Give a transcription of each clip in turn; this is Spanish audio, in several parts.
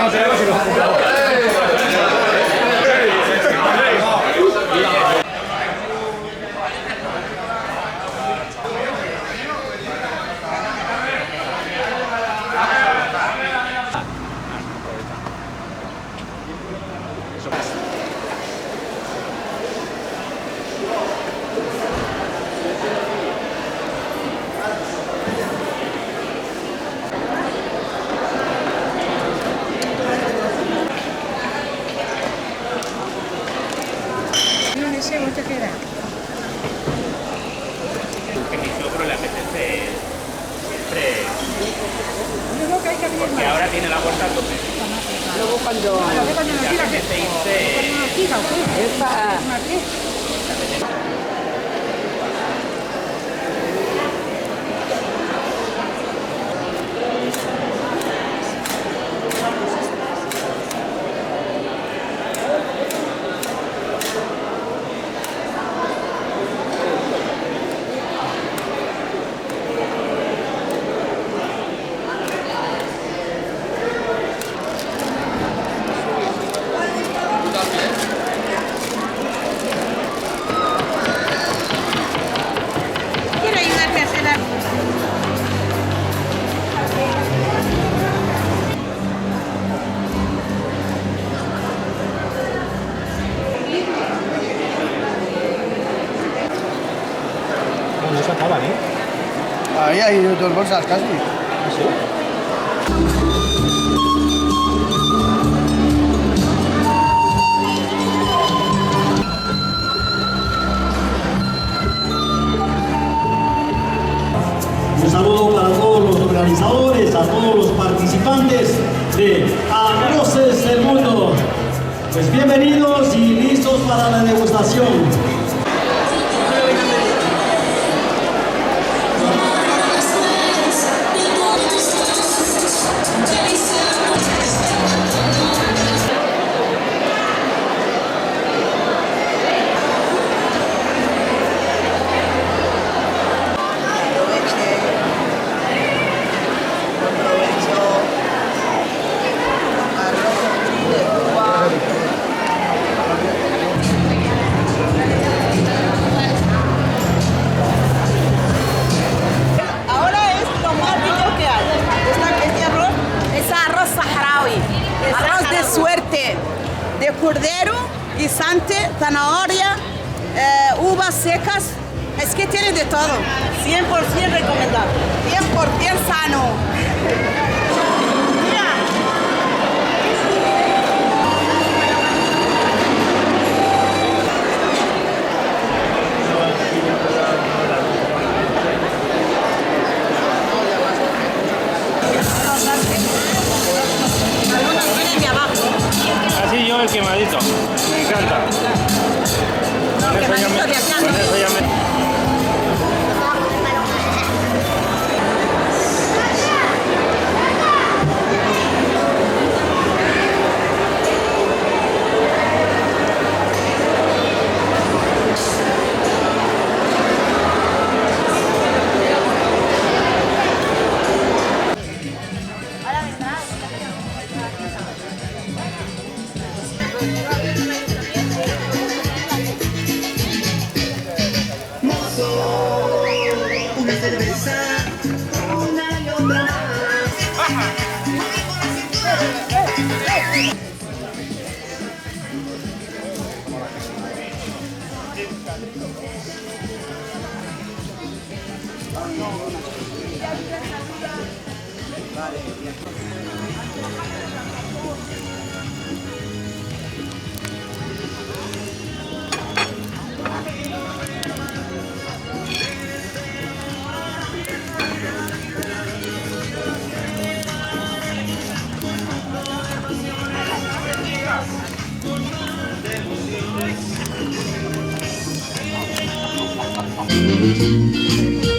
no tenemos y nos que mi suegro le apetece siempre. Porque ahora tiene la puerta a tope. Luego cuando Le apetece irse. ¿Quiere ayudarme a hacer algo? No se acaban, ¿eh? Ahí hay dos bolsas casi. ¿Ah, sí? Un saludo para todos los organizadores, a todos los participantes de Arroces del Mundo. Pues bienvenidos y listos para la degustación. Ahora es lo más rico que hay. Este arroz es arroz saharaui. Arroz de suerte, de cordero, guisante, zanahoria, uvas secas. Es que tiene de todo. 100% recomendable. 100% sano. Mira. Así yo el quemadito. Me encanta. Con eso ya me... Una cerveza, una y otra más.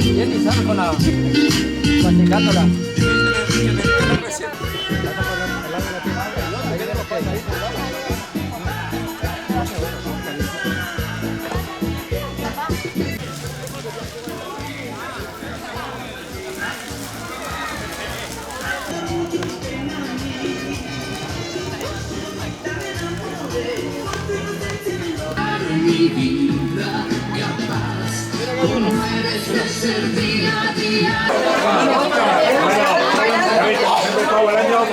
Bien, y sale con la... masticándola. de servir a día. Todo el año,